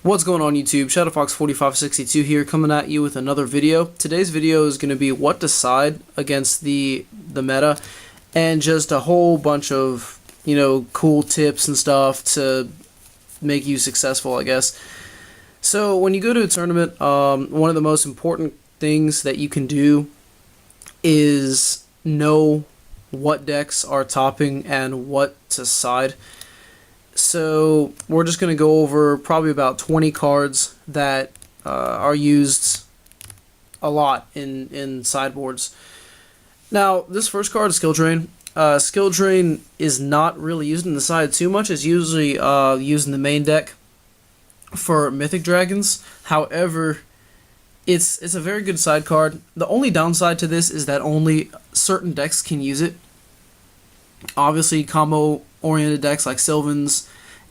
What's going on YouTube? ShadowFox4562 here, coming at you with another video. Today's video is going to be what to side against the meta, and just a whole bunch of, cool tips and stuff to make you successful, I guess. So when you go to a tournament, one of the most important things that you can do is know what decks are topping and what to side. So we're just going to go over probably about 20 cards that are used a lot in sideboards. Now, this first card is Skill Drain. Skill Drain is not really used in the side too much. It's usually used in the main deck for Mythic Dragons. However, it's a very good side card. The only downside to this is that only certain decks can use it. Obviously, combo-oriented decks like Sylvans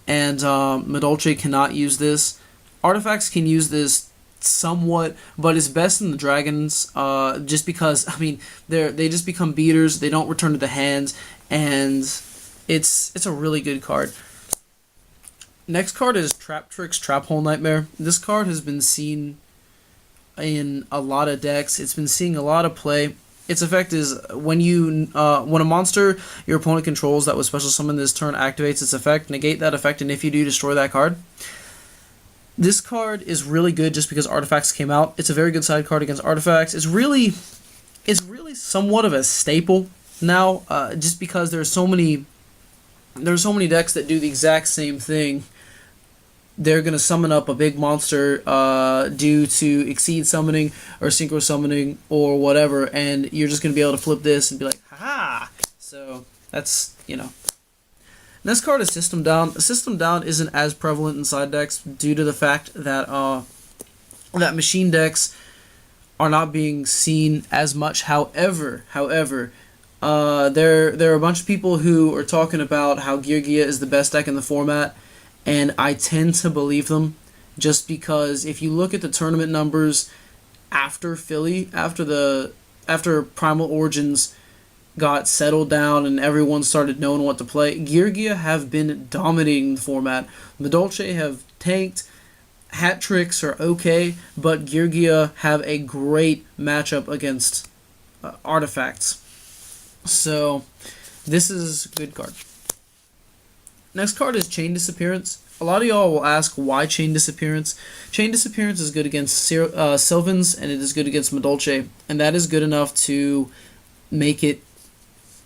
and Madolche cannot use this. Artifacts can use this somewhat, but it's best in the Dragons, just because, they just become beaters, they don't return to the hands, and it's a really good card. Next card is Trap Tricks Trap Hole Nightmare. This card has been seen in a lot of decks. It's been seeing a lot of play. Its effect is when a monster your opponent controls that was special summoned this turn activates its effect, negate that effect, and if you do, destroy that card. This card is really good just because Artifacts came out. It's a very good side card against Artifacts. It's really somewhat of a staple now, just because there's so many decks that do the exact same thing. They're going to summon up a big monster due to Exceed Summoning or Synchro Summoning or whatever, and you're just going to be able to flip this and be like, haha! So, that's, Next card is System Down. System Down isn't as prevalent in side decks due to the fact that that machine decks are not being seen as much. However, there are a bunch of people who are talking about how Yugioh is the best deck in the format, and I tend to believe them, just because if you look at the tournament numbers after Philly, after Primal Origins got settled down and everyone started knowing what to play, Yugioh have been dominating the format. Madolche have tanked, Hat Tricks are okay, but Yugioh have a great matchup against Artifacts. So, this is a good card. Next card is Chain Disappearance. A lot of y'all will ask why Chain Disappearance. Chain Disappearance is good against Sylvans, and it is good against Madolche, and that is good enough to make it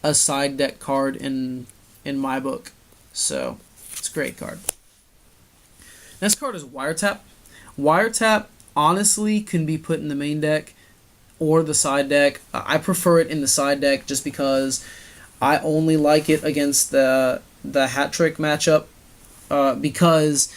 a side deck card in my book. So, it's a great card. Next card is Wiretap. Wiretap honestly can be put in the main deck or the side deck. I prefer it in the side deck just because I only like it against the Hat Trick matchup, because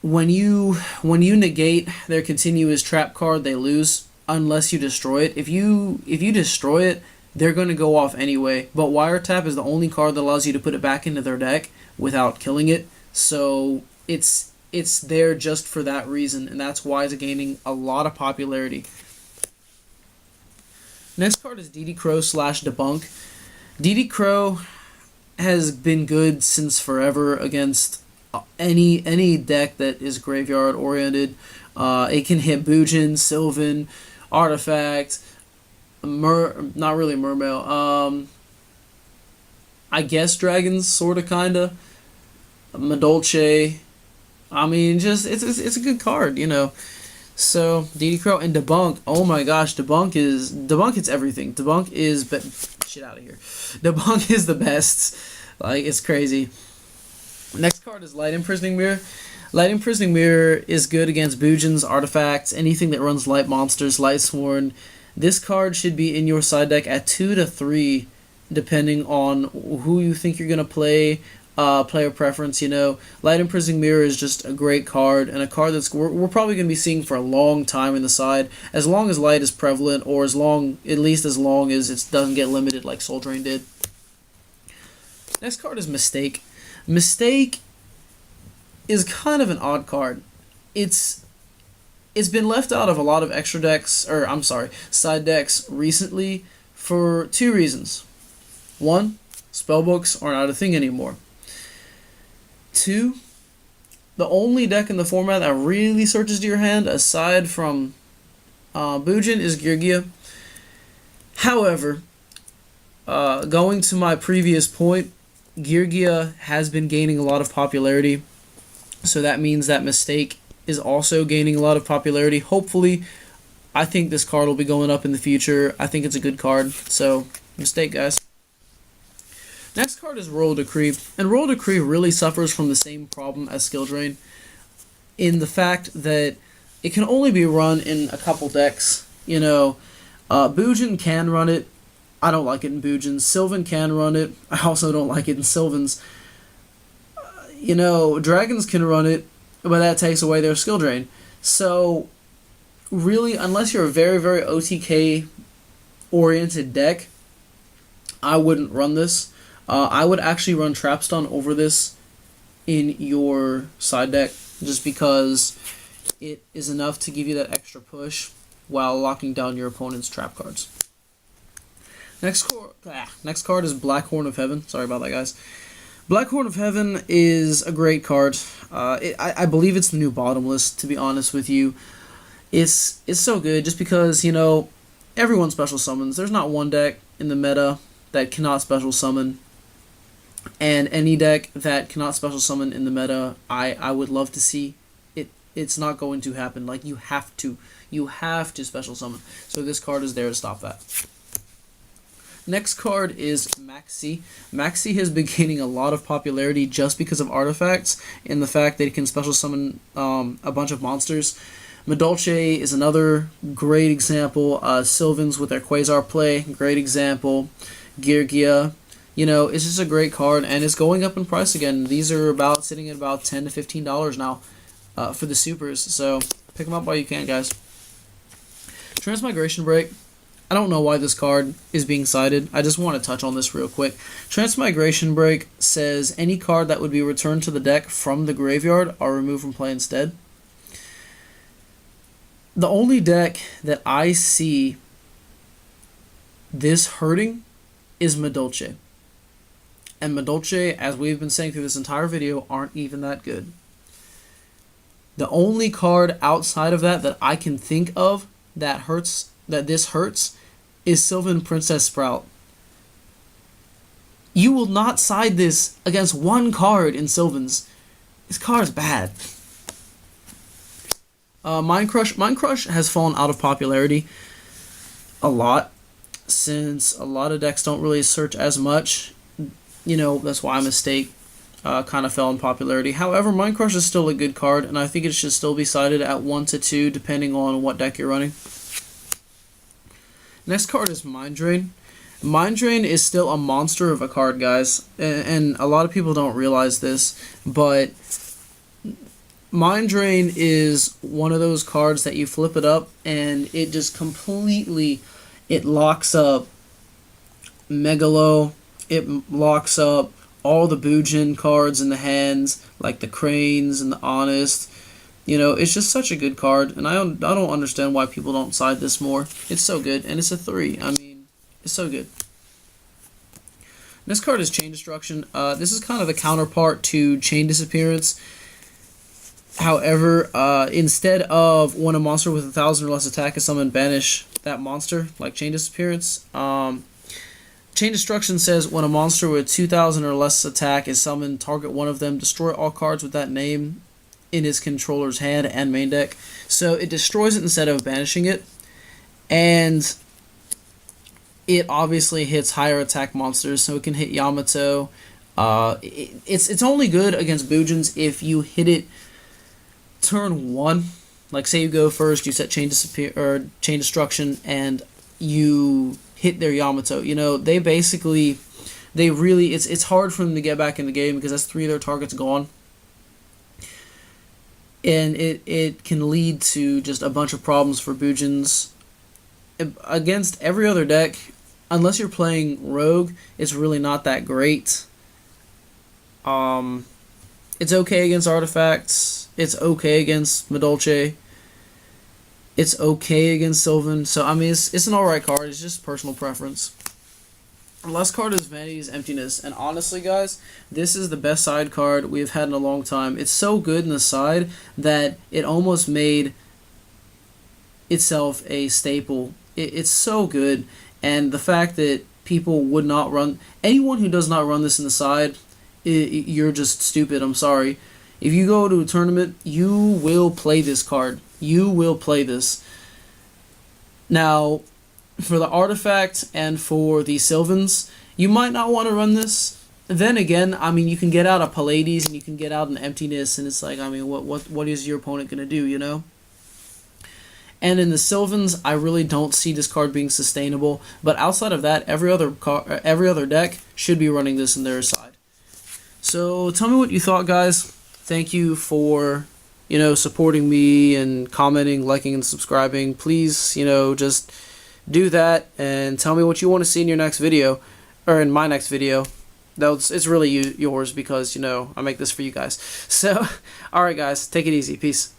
when you negate their continuous trap card, they lose unless you destroy it. If you destroy it, they're going to go off anyway. But Wiretap is the only card that allows you to put it back into their deck without killing it. So it's there just for that reason, and that's why it's gaining a lot of popularity. Next card is DDcrow / Debunk. DDcrow has been good since forever against any deck that is graveyard oriented. It can hit Bujin, Sylvan, Artifact, not really Mermail. I guess Dragons, sorta, kinda. Madolche. It's a good card, So DDcrow and Debunk. Oh my gosh, Debunk hits everything. Debunk is shit out of here. Debunk is the best. Like, it's crazy. Next card is Light Imprisoning Mirror. Light Imprisoning Mirror is good against Bujins, Artifacts, anything that runs light monsters, Light Sworn. This card should be in your side deck at 2 to 3, depending on who you think you're gonna play. Player preference, Light Imprisoning Mirror is just a great card, and a card that's we're probably going to be seeing for a long time in the side, as long as Light is prevalent, or at least as long as it doesn't get limited like Soul Drain did. Next card is Mistake. Mistake is kind of an odd card. It's been left out of a lot of extra decks, side decks recently for 2 reasons. 1, spellbooks are not a thing anymore. 2, the only deck in the format that really searches to your hand, aside from Bujin, is Yugioh. However, going to my previous point, Yugioh has been gaining a lot of popularity, so that means that Mistake is also gaining a lot of popularity. Hopefully, I think this card will be going up in the future. I think it's a good card, so Mistake, guys. Next card is Royal Decree, and Royal Decree really suffers from the same problem as Skill Drain, in the fact that it can only be run in a couple decks. You know, Bujin can run it. I don't like it in Bujin. Sylvan can run it. I also don't like it in Sylvans. You know, Dragons can run it, but that takes away their Skill Drain. So, really, unless you're a very, very OTK-oriented deck, I wouldn't run this. I would actually run Trapstun over this in your side deck, just because it is enough to give you that extra push while locking down your opponent's trap cards. Next card is Black Horn of Heaven. Sorry about that, guys. Black Horn of Heaven is a great card. I believe it's the new bottomless, to be honest with you. It's so good just because, you know, everyone special summons. There's not one deck in the meta that cannot special summon. And any deck that cannot special summon in the meta, I would love to see. It's not going to happen. Like, you have to special summon. So this card is there to stop that. Next card is Maxi. Maxi has been gaining a lot of popularity just because of artifacts and the fact that it can special summon a bunch of monsters. Madolche is another great example. Sylvans with their Quasar play, great example. Yugioh, you know, it's just a great card, and it's going up in price again. These are sitting at about $10 to $15 now for the supers, so pick them up while you can, guys. Trance Migration Break. I don't know why this card is being cited. I just want to touch on this real quick. Trance Migration Break says any card that would be returned to the deck from the graveyard are removed from play instead. The only deck that I see this hurting is Madolche. And Madolche, as we've been saying through this entire video, aren't even that good. The only card outside of that I can think of that this hurts, is Sylvan Princess Sprout. You will not side this against one card in Sylvans. This card is bad. Mind Crush has fallen out of popularity a lot, since a lot of decks don't really search as much. You know, that's why Mistake kind of fell in popularity. However, Mind Crush is still a good card, and I think it should still be sided at 1 to 2, depending on what deck you're running. Next card is Mind Drain. Mind Drain is still a monster of a card, guys, and a lot of people don't realize this, but Mind Drain is one of those cards that you flip it up, and it just completely, it locks up Megalo, it locks up all the Bujin cards in the hands, like the Cranes and the Honest. You know, it's just such a good card, and I don't understand why people don't side this more. It's so good, and it's a 3. I mean, it's so good. Next card is Chain Destruction. This is kind of the counterpart to Chain Disappearance. However, instead of when a monster with 1,000 or less attack is summoned, banish that monster, like Chain Disappearance. Chain Destruction says when a monster with 2,000 or less attack is summoned, target one of them, destroy all cards with that name in his controller's hand and main deck. So it destroys it instead of banishing it, and it obviously hits higher attack monsters, so it can hit Yamato. It's only good against Bujins if you hit it turn 1. Like, say you go first, you set Chain Destruction, and you hit their Yamato. You know, they really, it's hard for them to get back in the game because that's 3 of their targets gone. And it can lead to just a bunch of problems for Bujins. Against every other deck, unless you're playing Rogue, it's really not that great. It's okay against Artifacts. It's okay against Madolche. It's okay against Sylvan. So, I mean, it's an alright card. It's just personal preference. The last card is Vanitys Emptiness, and honestly, guys, this is the best side card we've had in a long time. It's so good in the side that it almost made itself a staple. It's so good, and the fact that people would not run, anyone who does not run this in the side, you're just stupid. I'm sorry. If you go to a tournament, you will play this card. You will play this. Now, for the artifact and for the Sylvans, you might not want to run this. Then again, I mean, you can get out a Pallades and you can get out an Emptiness, and it's like, I mean, what is your opponent going to do, you know? And in the Sylvans, I really don't see this card being sustainable. But outside of that, every other deck should be running this in their side. So tell me what you thought, guys. Thank you for, supporting me and commenting, liking, and subscribing. Please, just do that and tell me what you want to see in your next video, or in my next video. It's really yours because, I make this for you guys. So, alright guys, take it easy. Peace.